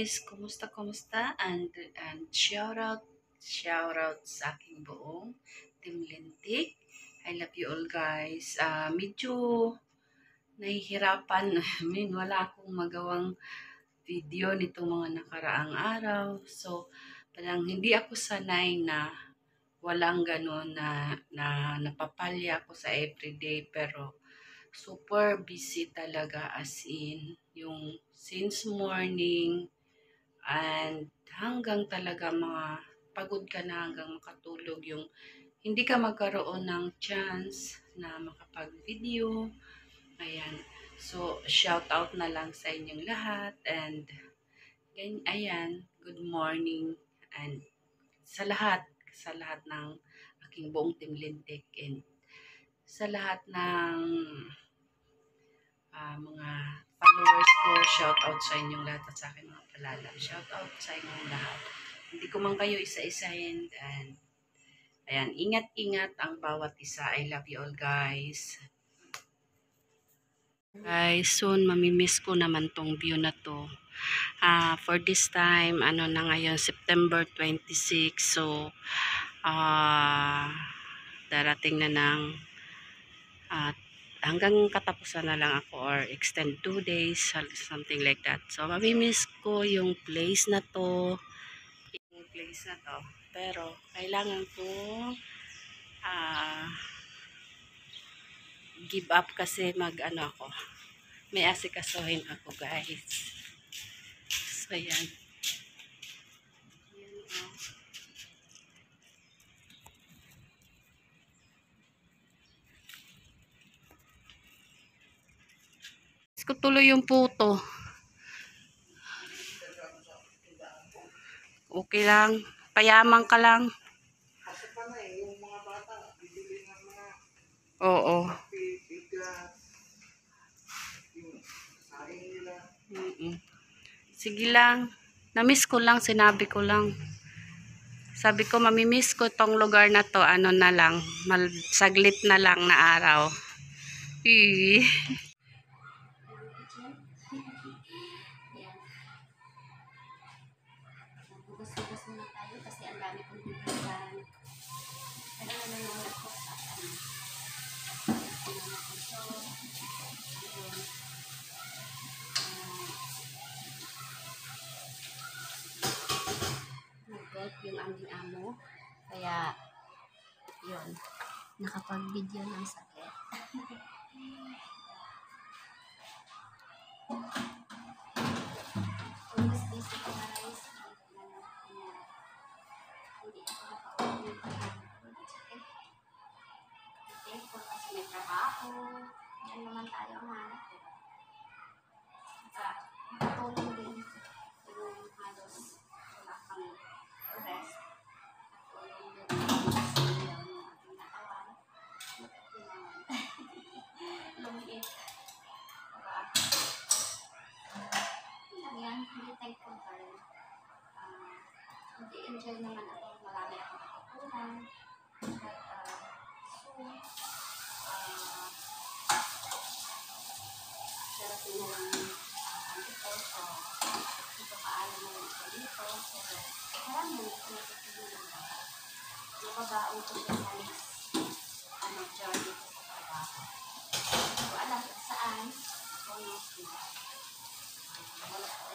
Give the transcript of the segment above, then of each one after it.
guys, kumusta? And shout out sa aking buong Team Lintik. I love you all guys. Medyo nahihirapan. Wala akong magawang video nitong mga nakaraang araw. So, parang hindi ako sanay na walang ganun na napapalya ako sa everyday. Pero, super busy talaga as in yung since morning and hanggang talaga mga pagod ka na hanggang makatulog yung hindi ka magkaroon ng chance na makapag-video. Ayan. So, shout out na lang sa inyong lahat and ayan, good morning and sa lahat ng aking buong Team Lintik and sa lahat ng mga followers ko, shout out sa inyong lahat at sa aking mga palala. Shout out sa inyong lahat. Hindi ko man kayo isa-isahin and ayan, ingat-ingat ang bawat isa. I love you all guys. Guys, soon mamimiss ko naman tong view na to. For this time, ano na ngayon, September 26. So, darating na ng hanggang katapusan na lang ako or extend 2 days, something like that. So, mamimiss ko yung place na to. Pero, kailangan ko give up kasi ako. May asikasuhin ako, guys. So, yan. Ko tuloy yung puto. Okay lang. Payaman ka lang. Oo. Sige lang. Namiss ko lang, sinabi ko lang. Sabi ko, mamimiss ko tong lugar na to. Ano na lang, saglit na lang na araw. Bugas-bugas muna tayo kasi ang dami kong bibigan. Pero ano yung laptop sa akin. So, ayun. Nag-golf yung aming amo. Kaya, yun. Nakapag-video ng sakit. Always busy guys. Hindi ako nakauwi. Thankful kasi may trabaho. Yan naman tayo ang hanap. Saka, nakatulong din yung halos wala kang rest. Nakatulong din yung silaw ng ating katawan. Lumiit. Yan, hindi thankful pa rin. Mag-enjoy naman ako. Marami akong natutunan. But, soon, darating na lang dito. So, ipapaalam na lang ako dito. Pero, marami na ako natutunan. Nababaon ko sa next journey ko sa trabaho. So, alam ko saan. Kung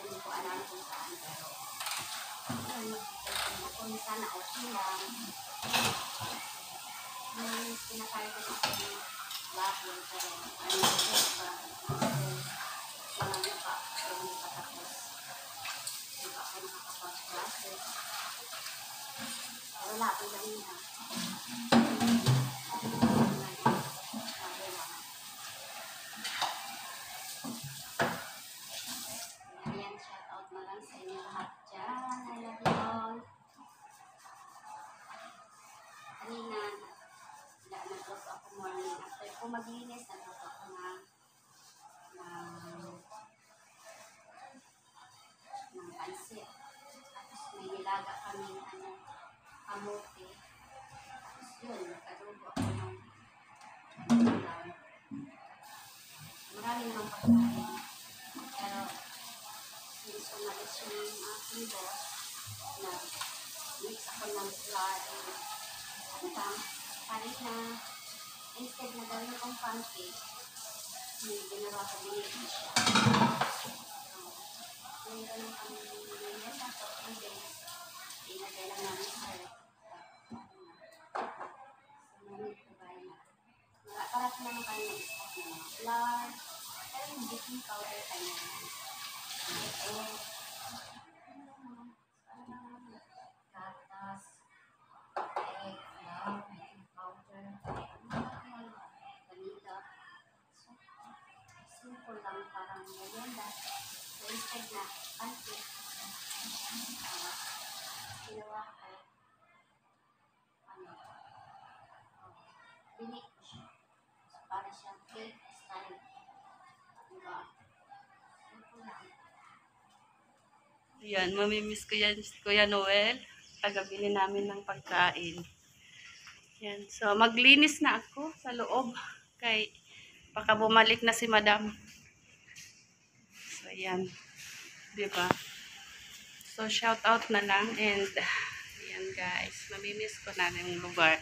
hindi ko alam kung saan. Pero, kung sana okay lang. Yung pinakaya ko na ako yung labon. Pero, ano ba? Marami pa. Pero, hindi pa tapos. Hindi pa ako nakakapag-classes. Wala ko lang na. Ayan, shout out na lang sa inyo lahat dyan. I love you all. Kanina, nag-close ako morning. After ko maglinis, nag-close ako ng pansit. Tapos may nilaga kami kamote. Tapos yun, nagkadugo ako ng ulam. Marami naman pagkain. Pero, since umalis yung aking boss na mix ako ng flour and ano lang, palit na instead na gano'n kong pancake, may ginawa ko binigyan siya. So, yung gano'n kami binigyan na so, and then, inagay lang namin sa rep. So, nandito ko ba yun? Parang naman kami nag-stock ng mga flour, pero yung baking powder kanya naman. Gatas, egg, flour, baking powder, vanilla. So, simple lang, parang merienda. So, instead na pancake, ginawa ko, binake ko siya. So, para siyang cake style. Diba? Simple lang. Ayan, mamimiss ko yan si Kuya Noel. Tagabili namin ng pagkain. Yan. So, maglinis na ako sa loob. Kay, baka bumalik na si Madam. So, ayan. Diba? So, shout out na lang. And, ayan guys. Mamimiss ko na yung lugar.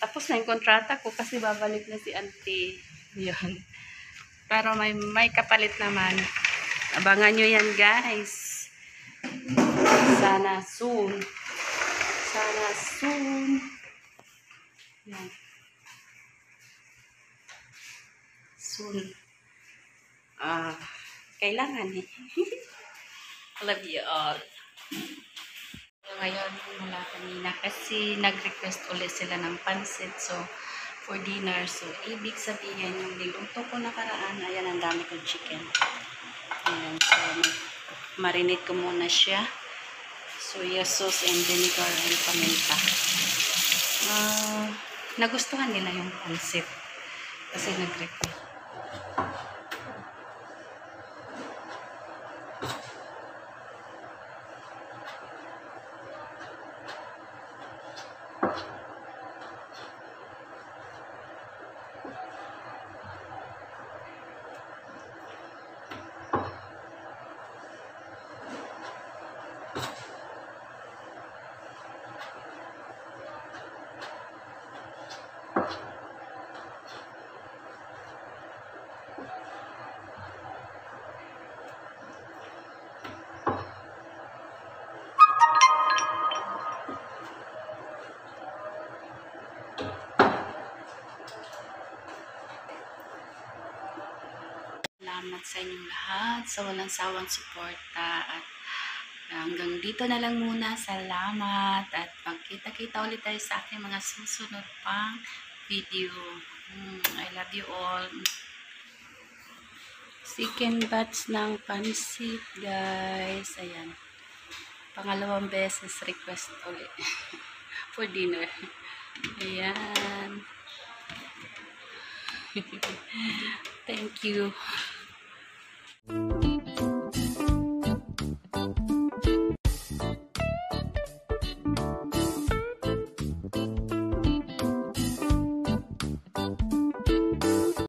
Tapos na yung kontrata ko kasi babalik na si Auntie. Yan. Pero may kapalit naman. Abangan nyo yan guys. Sana soon. Sana soon. Yan. Soon. Kailangan eh. Love you all. Ngayon, mula kanina kasi nag-request ulit sila ng pansit. So, for dinner. So, ibig sabihin, yung niluto ko nakaraan, ayan, ang dami kong chicken. Ayan. So, marinate ko muna siya. Soya sauce and vinegar and paminta. Nagustuhan nila yung pansit. Kasi nag-request. Salamat sa inyong lahat sa walang sawang suporta at hanggang dito na lang muna. Salamat at magkita-kita ulit tayo sa aking mga susunod pang video. I love you all. Second batch ng pansit guys. Ayan. Pangalawang beses request ulit for dinner. Ayan. Thank you.